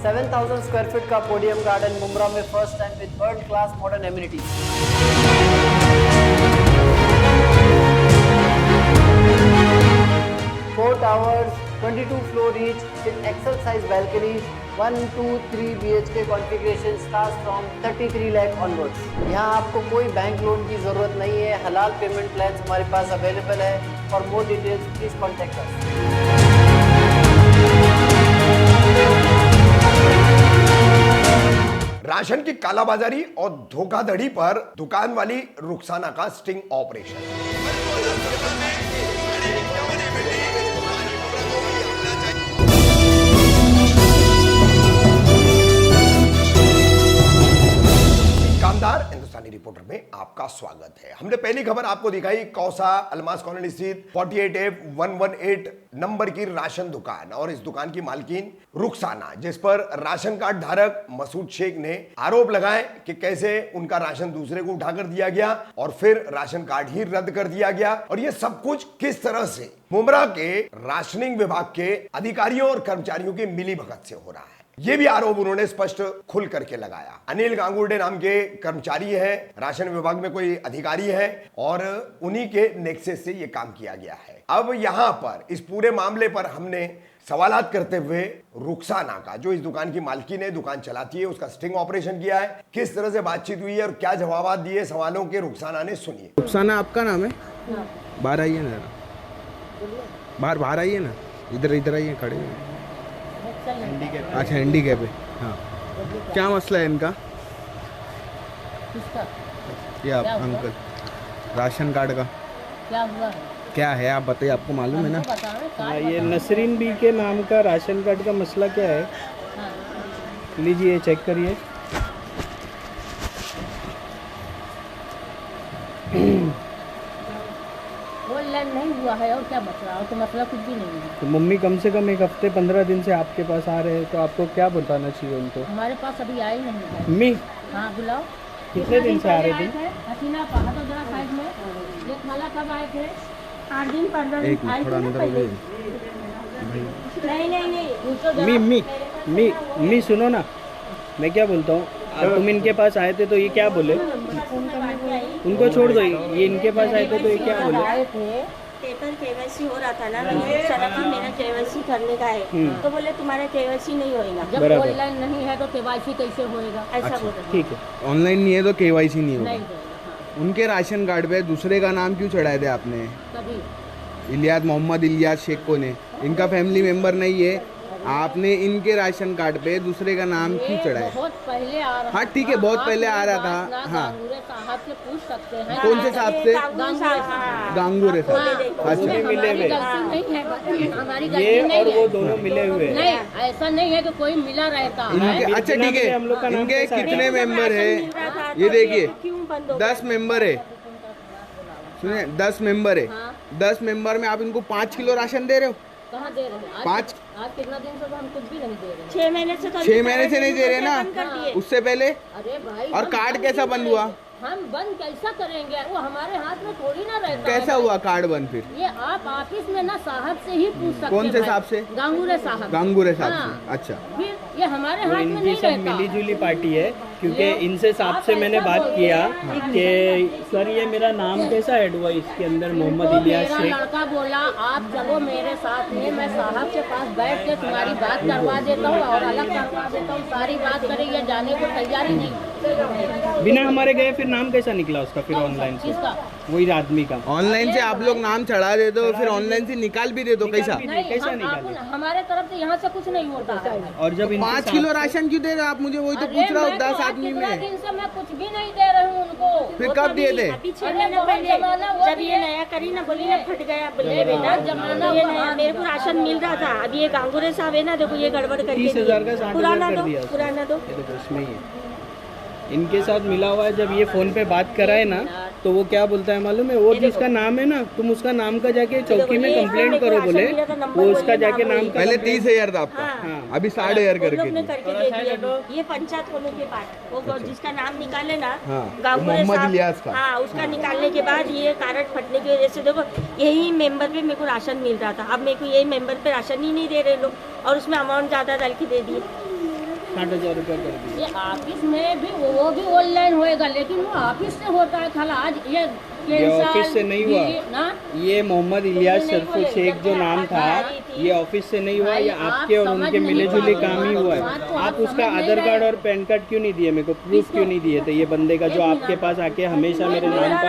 7,000 square feet का podium garden Mumbra में first time with world class modern amenities. 4 towers, 22 floor each with excel size balconies, 1, 2, 3 BHK configuration starts from 33 lakh onwards। यहाँ आपको कोई bank loan की जरूरत नहीं है। हलाल पेमेंट प्लान्स हमारे पास अवेलेबल है। For more details please contact us. Ration की कालाबाजारी और धोखाधड़ी पर दुकान वाली रुखसाना का स्टिंग ऑपरेशन। कामदार हिंदुस्तानी रिपोर्टर में आपका स्वागत है। हमने पहली खबर आपको दिखाई कौसा अलमास कॉलोनी स्थित 48F118 नंबर की राशन दुकान और इस दुकान की मालकिन रुखसाना, जिस पर राशन कार्ड धारक मसूद शेख ने आरोप लगाए कि कैसे उनका राशन दूसरे को उठाकर दिया गया और फिर राशन कार्ड ही रद्द कर दिया गया और ये सब कुछ किस तरह से मुंब्रा के राशनिंग विभाग के अधिकारियों और कर्मचारियों की मिलीभगत से हो रहा है, ये भी आरोप उन्होंने स्पष्ट खुल करके लगाया। अनिल गांगुर्डे नाम के कर्मचारी है, राशन विभाग में कोई अधिकारी है और उन्हीं के नेक्सस से ये काम किया गया है। अब यहाँ पर इस पूरे मामले पर हमने सवालात करते हुए रुखसाना का, जो इस दुकान की मालकिन है, दुकान चलाती है, उसका स्टिंग ऑपरेशन किया है, किस तरह से बातचीत हुई है और क्या जवाब दिए सवालों के रुखसाना ने, सुनिए। रुखसाना आपका नाम है? बाहर आइए ना, बाहर आइए ना, इधर आइए, खड़े हैं। अच्छा, हैंडीकैप है। हाँ, क्या मसला है इनका? ये आप अंकल राशन कार्ड का क्या हुआ है? क्या है आप बताइए, आपको मालूम है ना? ये नसरीन बी के नाम का राशन कार्ड का मसला क्या है? लीजिए चेक करिए। ऑनलाइन नहीं हुआ है और क्या मसला, और तो मसला कुछ भी नहीं है। तो मम्मी कम से कम एक हफ्ते 15 दिन से आपके पास आ रहे हैं, तो आपको क्या बताना चाहिए उनको? हमारे पास अभी आई नहीं है। मम्मी हाँ बुलाओ। कितने दिन से आ रहे थे? हसीना पहा तो जरा साइड में। ये खाला कब आए थे? 8 दिन 15 दिन आए थे ना पहले। नहीं मी सुनो ना, मैं क्या बोलता हूँ, तुम इनके पास आए थे तो ये क्या बोले? उनको छोड़ दो, ये इनके पास आए थे तो ये क्या बोले? पेपर केवाईसी हो रहा था ना, सर की मेरा केवाईसी करने का है, तो बोले तुम्हारा केवाईसी नहीं होएगा। जब ऑनलाइन नहीं है तो केवाईसी कैसे होएगा? ऐसा बोल। ठीक है, ऑनलाइन नहीं है तो केवाईसी नहीं होगा। नहीं होगा। उनके राशन कार्ड पे दूसरे का नाम क्यों चढ़ाए थे आपने? कभी इलियास मोहम्मद इलियास शेख को ने, इनका फैमिली मेंबर नहीं है, आपने इनके राशन कार्ड पे दूसरे का नाम क्यों चढ़ाया? बहुत पहले आ रहा। हाँ ठीक है, बहुत पहले आ रहा था। हाँ, साहब से पूछ सकते हैं। कौन से साहब से? गांगुरे साहब। अच्छा, मिले हुए ये और वो दोनों मिले हुए? नहीं, ऐसा नहीं है कि कोई मिला रहता है। अच्छा ठीक है, इनके कितने मेंबर है ये देखिए? 10 मेंबर है, सुनिए 10 मेंबर है। 10 मेंबर में आप इनको 5 किलो राशन दे रहे हो? कहाँ दे रहे हैं? 5 आज कितना दिन से तो हम कुछ भी नहीं दे रहे। 6 महीने से तो 6 महीने से नहीं दे रहे ना, उससे पहले? अरे भाई, और कार्ड कैसा बंद हुआ? हम बंद कैसा करेंगे? वो हमारे हाथ में थोड़ी ना रहता है। कैसा हुआ कार्ड बंद फिर? ये आप ऑफिस में ना साहब से ही पूछ सकते हैं। कौन से साहब से? गांगुरे साहब। गांगुरे साहब हाँ। से। अच्छा, फिर ये हमारे हाथ में इनकी नहीं सब रहता। मिली जुली पार्टी है, क्योंकि इनसे साहब से मैंने बात किया कि सर ये मेरा नाम कैसा ऐड हुआ इसके अंदर, मोहम्मद इलियास मेरा शेख। लड़का बोला आप चलो मेरे साथ में, मैं साहब के पास बैठ के तुम्हारी बात करवा देता हूँ और अलग करवा देता हूँ, सारी बात करे, ये जाने को तैयार ही नहीं। बिना हमारे गए फिर नाम कैसा निकला उसका फिर ऑनलाइन से? किसका? वही आदमी का। ऑनलाइन से आप लोग नाम चढ़ा देते हो, फिर ऑनलाइन से निकाल भी देते हो, कैसा? नहीं, कैसा हम निकाले? हमारे तरफ से यहाँ से कुछ नहीं होता है। और जब 5 किलो राशन क्यों दे रहे हो आप मुझे? वही तो पूछ रहा हूँ। 10 आदमी में दिन से मैं कुछ भी नहीं दे रही हूँ उनको। फिर कब दिए थे? अभी 6 महीने पहले जब ये नया करी ना, बोली ना फट गया बोलिए बेटा, जमाना ये नया मेरे को राशन मिल रहा था। अभी ये गांगुरे साहब है ना, देखो ये गड़बड़ करके 30,000 का 60,000 पुराना कर दो, दिया। पुराना दो। ये देखो इसमें ही है, इनके साथ मिला हुआ है। जब ये फोन पे बात कराए ना, तो वो क्या बोलता है मालूम है? वो जिसका नाम है ना, तुम उसका नाम का जाके चौकी में कंप्लेंट करो, बोले वो उसका जाके नाम का। पहले 30,000 था आपका, हाँ। अभी 60,000 लोग करके ने दिया। करके दे दिया। ये पंचायत होने के बाद वो जिसका नाम निकाले ना, हाँ, गांगुरे मोहम्मद साहब, इलियास का। हाँ, उसका निकालने के बाद ये कार्ड फटने की वजह से देखो यही मेंबर पे मेरे को राशन मिल रहा था। अब मेरे को यही मेंबर पे राशन ही नहीं दे रहे लोग, और उसमें अमाउंट ज्यादा डाल के दे दिए। 60,000 रुपया कर दिए। ये ऑफिस में भी वो भी ऑनलाइन होएगा, लेकिन वो ऑफिस से होता है खाला। आज ये ऑफिस से नहीं हुआ, ना ये मोहम्मद इलियास शरफू शेख जो नाम था, ये ऑफिस से नहीं हुआ, ये आपके और उनके मिले जुले काम ही हुआ है। आप उसका आधार कार्ड और पैन कार्ड क्यों नहीं दिए मेरे को, प्रूफ क्यों नहीं दिए थे ये बंदे का, जो आपके पास आके हमेशा मेरे नाम पे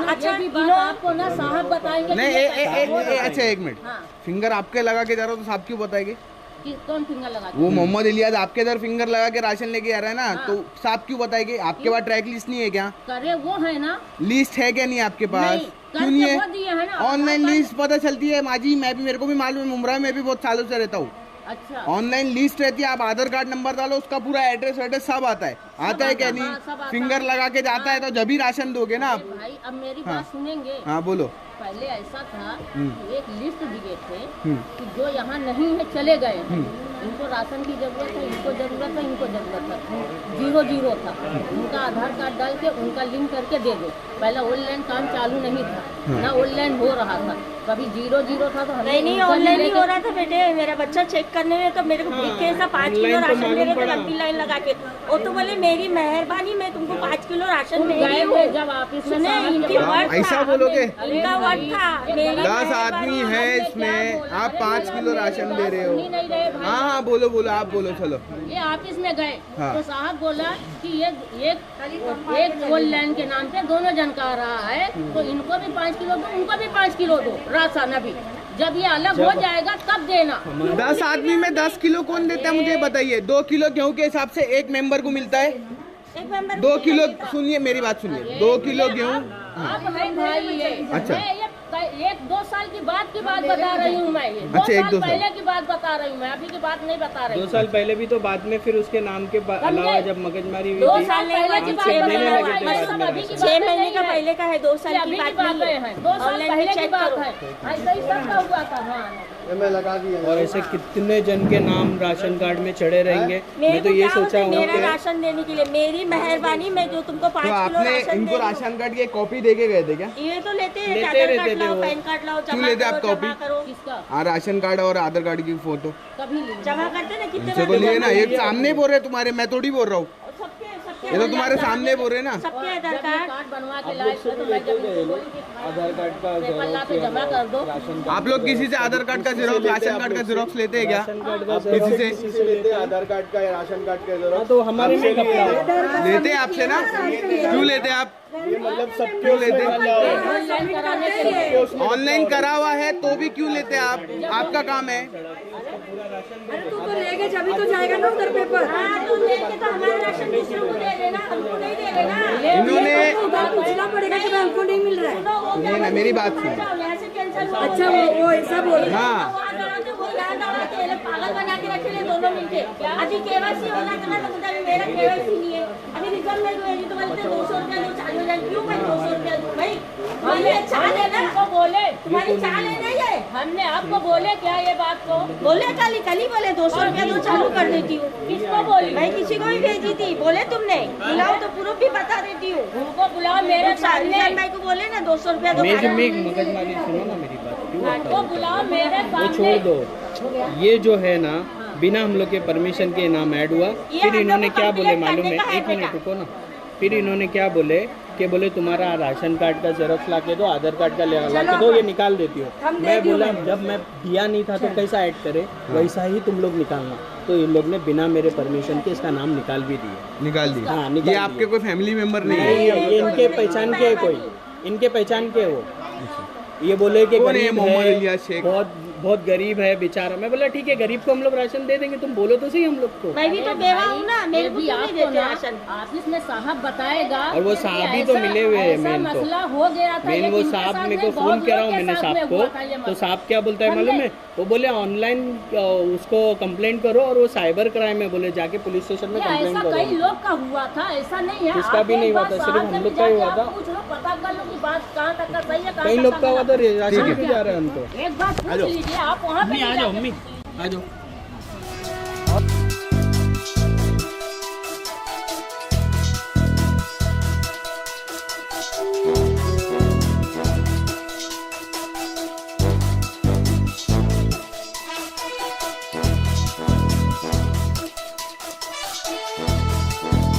अच्छा आपको ना साहब बताएंगे। नहीं अच्छा एक मिनट, हाँ। फिंगर आपके लगा के जा रहा हो तो साहब क्यों बताएंगे? कि कौन फिंगर लगा वो मोहम्मद इलियास आपके इधर फिंगर लगा के राशन लेके आ रहा है ना, हाँ। तो साहब क्यों बताएंगे? आपके पास ट्रैक लिस्ट नहीं है क्या? करे वो है ना, लिस्ट है क्या नहीं आपके पास? नहीं, क्यों नहीं करके वो दिए है ना। है? ऑनलाइन लिस्ट पता चलती है माजी, मैं भी, मेरे को भी मालूम है, मुमरा में भी बहुत सालों से रहता हूँ। अच्छा ऑनलाइन लिस्ट रहती है, आप आधार कार्ड नंबर डालो, उसका पूरा एड्रेस वेड्रेस सब आता है। आता है क्या आता, हाँ, सब नहीं? आता फिंगर लगा के जाता है तो जब ही राशन दोगे ना आप। भाई अब मेरी हाँ। बात सुनेंगे। हाँ बोलो। पहले ऐसा था कि एक लिस्ट दिए थे हम्म। कि जो यहाँ नहीं है चले गए हैं, इनको राशन की जरूरत है, इनको जरूरत है, इनको जरूरत है। 0-0 था, उनका आधार कार्ड डाल के उनका लिंक करके दे दो। पहले ऑनलाइन काम चालू नहीं था ना, ऑनलाइन हो रहा था, कभी 0-0 था तो हमने नहीं उनका ऑनलाइन भी ही लेके- हो रहा था बेटे। मेरा बच्चा चेक करने में तो मेरे को हाँ, के ऐसा 5 किलो ऑनलाइन तो राशन मालूम मेरे को पड़ा। लंबी लाइन लगा के, वो तो बोले मेरी मेहरबानी, मैं तुमको 5 किलो राशन दे रही गए हूँ। थे जब ऑफिस में सुने, साहब इनकी के वर्ड ऐसा था, बोलोगे? इनका वर्ड था, मेरी 10 आदमी है इसमें, आप 5 किलो राशन दे रहे हो। सुन ही नहीं रहे भाई। हाँ हाँ बोलो बोलो, आप बोलो चलो। ये ऑफिस में गए हाँ। तो साहब बोला कि एक ऑनलाइन के नाम पे दोनों जन का आ रहा है, तो इनको भी 5 किलो दो, उनको भी 5 किलो दो राशन। अभी जब ये अलग हो जाएगा तब देना। 10 आदमी में 10 किलो कौन देता है मुझे बताइए? 2 किलो गेहूं के हिसाब से एक मेंबर को मिलता है। एक मेंबर 2 किलो, सुनिए मेरी बात सुनिए, 2 किलो गेहूं। अब है भाई ये, अच्छा। मैं ये 1-2 साल की बात बता रही हूँ मैं, ये 2 अच्छा, एक साल दो साल। पहले की बात बता रही हूँ मैं, अभी की बात नहीं बता रही 2 हूँ। साल पहले भी तो बाद में फिर उसके नाम के अलावा जब मगजमारी हुई 2 थी, साल पहले की बात 6 बता महीने रही हूँ, लगे थे ये बाद सब में अभी की राशन। 6 बात महीने नहीं का है। पहले का है, 2 साल अभी की की बात नहीं बातें हैं, 2 साल ऑनलाइन पहले में की चेक बात करो। है, ऐसा ही सब का हुआ था। हाँ और ऐसे कितने जन के नाम राशन कार्ड में चढ़े रहेंगे। मेरे मैं तो को ये क्या सोचा होता है, हूँ मेरा कि राशन देने के लिए मेरी मेहरबानी, मैं जो तुमको 5 तो किलो आपने राशन इनको दे रही हूँ। राशन कार्ड की कॉपी दे के गए थे क्या? ये तो लेते हैं, लेते आधार रहते कार्ड थे लाओ, वो। पैन कार्ड लाओ, क्यों जमा लेते आप करो, कॉपी? जमा करो। किसका हाँ राशन कार्ड और आधार कार्ड की फोटो कभी ली जमा करते ना कितने इनसे बार तो लिए ना, जमा ये किया? सामने बोल रहे तुम्हारे, मैं थोड़ी बोल रहा हूँ, सबके ये तो तुम्हारे सामने बोल रहे ना। सबके आधार जब ये कार्ड कार्ड बनवा के लाए थे तो मैं जब इनको बोली कि आधार कार्ड का पेपर ला के जमा कर दो। आप लोग किसी से आधार कार्ड का जीरोक्स, राशन कार्ड का जीरोक्स लेते हैं क्या? राशन कार्ड का किसी से लेते हैं, आधार कार्ड का या राशन कार्ड का जरूरत तो हमारे में कपड़ा है। लेते हैं आपसे ना? क्यों लेते हैं आप? ये मतलब सब क्यों लेते हैं? ऑनलाइन कराने के लिए ऑनलाइन करा हुआ है तो भी क्यों लेते हैं आप? आपका काम है। तू तो लेके जब तो जाएगा ना उधर पेपर। हाँ तो लेके तो हमारा राशन दूसरों को दे देना, हमको नहीं दे देना। इन्होंने उधर पूछना पड़ेगा कि भाई हमको नहीं मिल रहा है। तो वो क्या नहीं ना, मेरी बात सुनो। जाओ, यहाँ से कैंसिल हो अच्छा वो ऐसा बोल रहा है। हाँ वहाँ दौड़ाते, वो यहाँ दौड़ाते, ये लोग पागल बना के रखे ले दोनों मिलके। अभी केवाईसी होना था ना, तो बोलता है मेरा केवाईसी नहीं है, अभी रिजल्ट नहीं हुए, तो बोलते 200 रुपया दो, चालू हो जाए। क्यों भाई 200 रुपया दो? भाई हमने चाल है ना, उनको बोले, तुम्हारी चाल है नहीं है। हमने आपको बोले क्या ये बात को? बोले कल ही बोले 200 रुपया दो, चालू कर देती हूँ। किसको बोली? भाई किसी को भी भेजी थी, बोले तुमने बुलाओ तो प्रूफ भी बता देती हूँ। उनको बुलाओ मेरे सामने, भाई को बोले ना 200 रुपया दो। मगजमारी सुनो ना मेरी बात, क्यों उनको बुलाओ मेरे वो सामने। छोड़ दो। ये जो है ना बिना हम लोग के परमिशन के नाम ऐड हुआ। फिर हम इन्होंने लोग को क्या बोले कंप्लेंट मालूम करने का है? है एक मिनट बेटा। रुको ना। फिर इन्होंने क्या बोले कि बोले तुम्हारा राशन कार्ड का जेरोक्स ला के दो, आधार कार्ड का ला के दो, ये निकाल देती हो। मैं बोला जब मैं दिया नहीं था तो कैसा ऐड करे, वैसा ही तुम लोग निकालना। तो इन लोग ने बिना मेरे परमिशन के इसका नाम निकाल भी दिया। निकाल दी। हाँ, निकाल ये दिया। आपके कोई फैमिली मेंबर नहीं नहीं, है? ये इनके पहचान के है कोई, इनके पहचान के वो। ये बोले कि कौन है गरीब मोहम्मद है, इलियास शेख? बहुत गरीब है बेचारा। मैं बोला ठीक है, गरीब को हम लोग राशन दे देंगे, तुम बोलो तो सही हम लोग को। मैं भी तो बेवा हूँ ना, मेरे को भी क्यों नहीं आपको देते ना राशन? ऑफिस में साहब बताएगा। और वो साहब ही तो मिले हुए हैं ऐसा मेन तो। मसला हो गया था। मेन ये वो इनके साहब साथ मेरे में को बहुत फोन कर रहा लोग हूँ के मैंने साथ साहब में को, हुआ था ये तो मसला। साहब क्या बोलता है मालूम है? वो बोले ऑनलाइन उसको कंप्लेंट करो और वो साइबर क्राइम है, बोले जाके पुलिस स्टेशन में ये कंप्लेंट ऐसा कई करो। लोग का हुआ था, ऐसा नहीं है। किसका आप भी एक नहीं हुआ बार था, सिर्फ साहब हम से लोग भी का ही जाके हुआ था। आप पूछ लो, पता कर लो कि बात कहाँ तक का सही है, कहाँ कई तक लोग का हुआ था, गलत है। राशन लेके जा रहे हैं हम तो। एक बात पूछ लीजिए आप वहाँ पे आ जाओ मम्मी, आ जाओ।